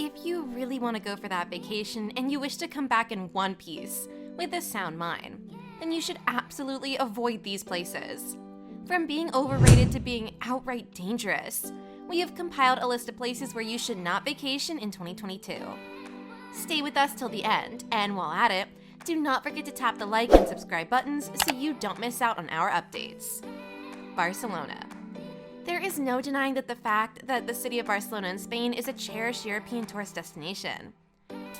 If you really want to go for that vacation and you wish to come back in one piece, with a sound mind, then you should absolutely avoid these places. From being overrated to being outright dangerous, we have compiled a list of places where you should not vacation in 2022. Stay with us till the end, and while at it, do not forget to tap the like and subscribe buttons so you don't miss out on our updates. Barcelona. There is no denying that the fact that the city of Barcelona in Spain is a cherished European tourist destination.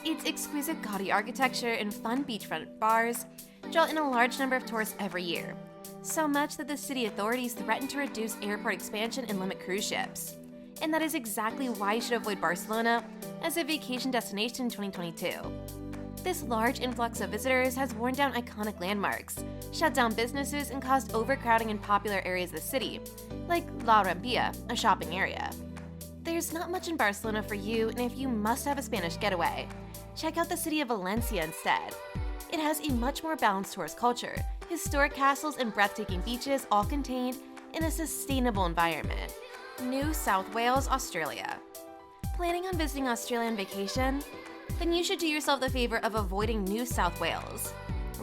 Its exquisite gaudy architecture and fun beachfront bars draw in a large number of tourists every year, so much that the city authorities threaten to reduce airport expansion and limit cruise ships. And that is exactly why you should avoid Barcelona as a vacation destination in 2022. This large influx of visitors has worn down iconic landmarks, shut down businesses, and caused overcrowding in popular areas of the city, like La Rambla, a shopping area. There's not much in Barcelona for you, and if you must have a Spanish getaway, check out the city of Valencia instead. It has a much more balanced tourist culture, historic castles and breathtaking beaches all contained in a sustainable environment. New South Wales, Australia. Planning on visiting Australia on vacation? Then you should do yourself the favor of avoiding New South Wales.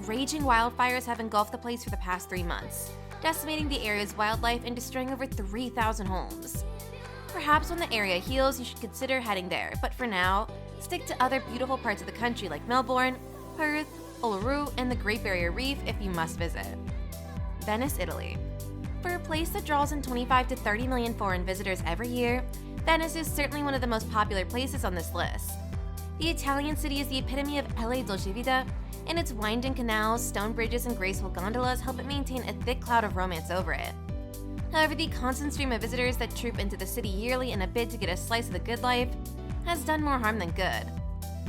Raging wildfires have engulfed the place for the past 3 months, decimating the area's wildlife and destroying over 3,000 homes. Perhaps when the area heals, you should consider heading there, but for now, stick to other beautiful parts of the country like Melbourne, Perth, Uluru, and the Great Barrier Reef if you must visit. Venice, Italy. For a place that draws in 25 to 30 million foreign visitors every year, Venice is certainly one of the most popular places on this list. The Italian city is the epitome of LA Dolce Vita, and its winding canals, stone bridges, and graceful gondolas help it maintain a thick cloud of romance over it. However, the constant stream of visitors that troop into the city yearly in a bid to get a slice of the good life has done more harm than good.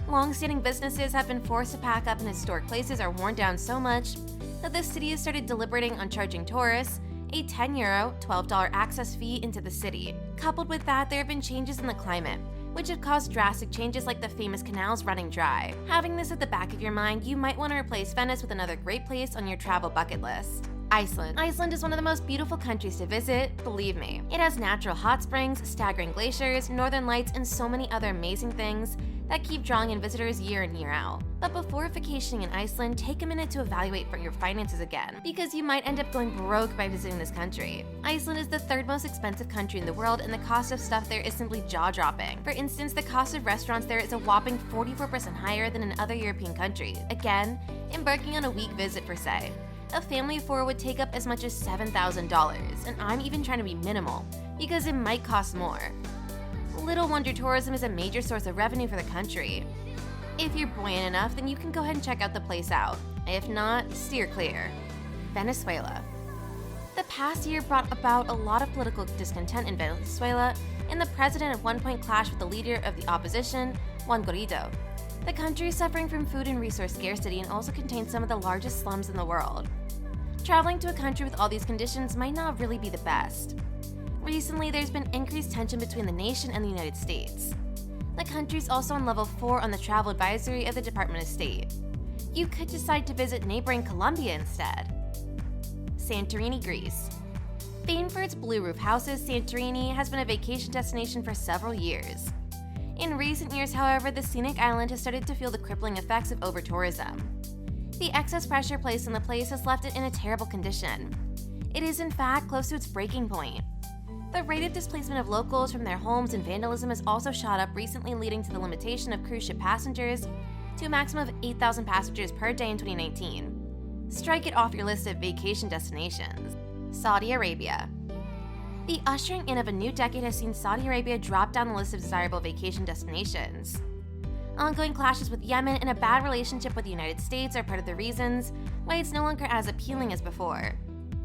Long-standing businesses have been forced to pack up and historic places are worn down so much that the city has started deliberating on charging tourists a €10, $12 access fee into the city. Coupled with that, there have been changes in the climate, which have caused drastic changes like the famous canals running dry. Having this at the back of your mind, you might want to replace Venice with another great place on your travel bucket list. Iceland. Iceland is one of the most beautiful countries to visit, believe me. It has natural hot springs, staggering glaciers, northern lights, and so many other amazing things that keep drawing in visitors year in, year out. But before vacationing in Iceland, take a minute to evaluate for your finances again, because you might end up going broke by visiting this country. Iceland is the third most expensive country in the world, and the cost of stuff there is simply jaw-dropping. For instance, the cost of restaurants there is a whopping 44% higher than in other European countries. Again, embarking on a week visit per se. A family of 4 would take up as much as $7,000, and I'm even trying to be minimal, because it might cost more. Little wonder tourism is a major source of revenue for the country. If you're buoyant enough, then you can go ahead and check out the place out. If not, steer clear. Venezuela. The past year brought about a lot of political discontent in Venezuela, and the president at one point clashed with the leader of the opposition, Juan Guaido. The country is suffering from food and resource scarcity and also contains some of the largest slums in the world. Traveling to a country with all these conditions might not really be the best. Recently, there's been increased tension between the nation and the United States. The country is also on level 4 on the travel advisory of the Department of State. You could decide to visit neighboring Colombia instead. Santorini, Greece. Famed for its blue roof houses, Santorini has been a vacation destination for several years. In recent years, however, the scenic island has started to feel the crippling effects of over-tourism. The excess pressure placed on the place has left it in a terrible condition. It is in fact close to its breaking point. The rate of displacement of locals from their homes and vandalism has also shot up recently, leading to the limitation of cruise ship passengers to a maximum of 8,000 passengers per day in 2019. Strike it off your list of vacation destinations. Saudi Arabia. The ushering in of a new decade has seen Saudi Arabia drop down the list of desirable vacation destinations. Ongoing clashes with Yemen and a bad relationship with the United States are part of the reasons why it's no longer as appealing as before.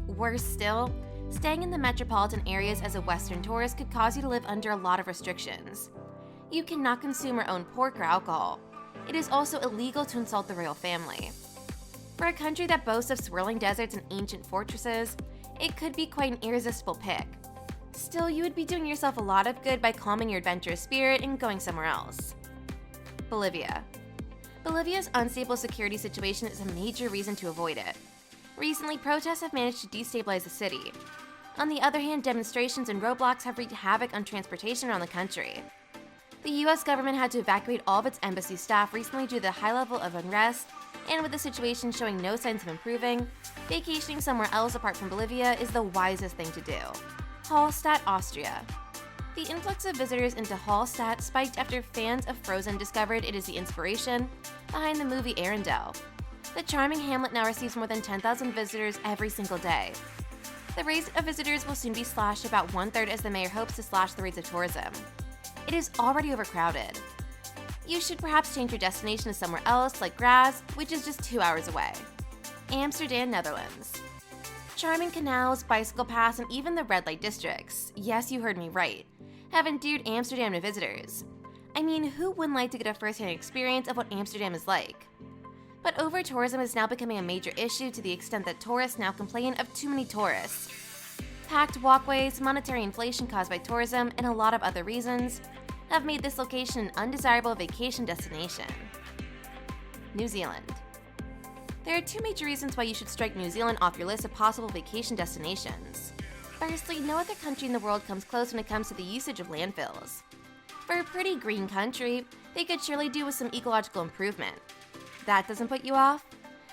Worse still, staying in the metropolitan areas as a Western tourist could cause you to live under a lot of restrictions. You cannot consume or own pork or alcohol. It is also illegal to insult the royal family. For a country that boasts of swirling deserts and ancient fortresses, it could be quite an irresistible pick. Still, you would be doing yourself a lot of good by calming your adventurous spirit and going somewhere else. Bolivia. Bolivia's unstable security situation is a major reason to avoid it. Recently, protests have managed to destabilize the city. On the other hand, demonstrations and roadblocks have wreaked havoc on transportation around the country. The US government had to evacuate all of its embassy staff recently due to the high level of unrest, and with the situation showing no signs of improving, vacationing somewhere else apart from Bolivia is the wisest thing to do. Hallstatt, Austria. The influx of visitors into Hallstatt spiked after fans of Frozen discovered it is the inspiration behind the movie Arendelle. The charming hamlet now receives more than 10,000 visitors every single day. The rate of visitors will soon be slashed about 1/3 as the mayor hopes to slash the rates of tourism. It is already overcrowded. You should perhaps change your destination to somewhere else, like Graz, which is just 2 hours away. Amsterdam, Netherlands. Charming canals, bicycle paths, and even the red light districts, yes, you heard me right, have endeared Amsterdam to visitors. I mean, who wouldn't like to get a first-hand experience of what Amsterdam is like? But over-tourism is now becoming a major issue to the extent that tourists now complain of too many tourists. Packed walkways, monetary inflation caused by tourism, and a lot of other reasons have made this location an undesirable vacation destination. New Zealand. There are two major reasons why you should strike New Zealand off your list of possible vacation destinations. Firstly, no other country in the world comes close when it comes to the usage of landfills. For a pretty green country, they could surely do with some ecological improvement. That doesn't put you off?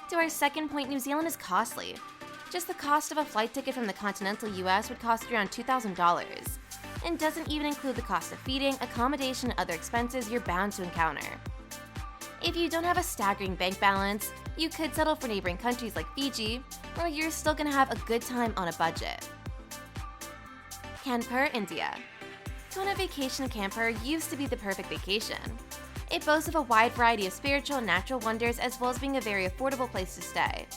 To our second point, New Zealand is costly. Just the cost of a flight ticket from the continental US would cost you around $2,000, and doesn't even include the cost of feeding, accommodation, and other expenses you're bound to encounter. If you don't have a staggering bank balance, you could settle for neighboring countries like Fiji, where you're still gonna have a good time on a budget. Kanpur, India. Going on vacation in Kanpur used to be the perfect vacation. It boasts of a wide variety of spiritual and natural wonders as well as being a very affordable place to stay.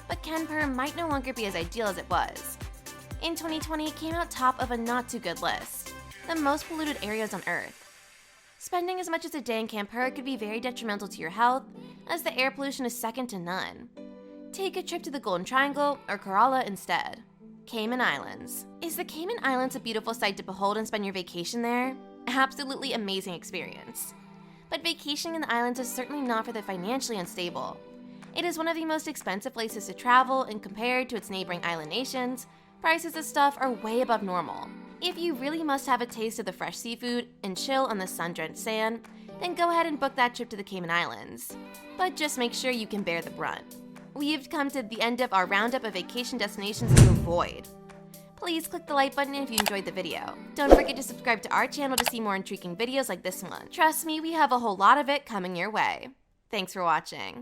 But Kanpur might no longer be as ideal as it was. In 2020, it came out top of a not-too-good list, the most polluted areas on Earth. Spending as much as a day in Kanpur could be very detrimental to your health, as the air pollution is second to none. Take a trip to the Golden Triangle or Kerala instead. Cayman Islands. Is the Cayman Islands a beautiful sight to behold and spend your vacation there? Absolutely amazing experience. But vacationing in the islands is certainly not for the financially unstable. It is one of the most expensive places to travel, and compared to its neighboring island nations, prices of stuff are way above normal. If you really must have a taste of the fresh seafood and chill on the sun-drenched sand, then go ahead and book that trip to the Cayman Islands. But just make sure you can bear the brunt. We've come to the end of our roundup of vacation destinations to avoid. Please click the like button if you enjoyed the video. Don't forget to subscribe to our channel to see more intriguing videos like this one. Trust me, we have a whole lot of it coming your way. Thanks for watching.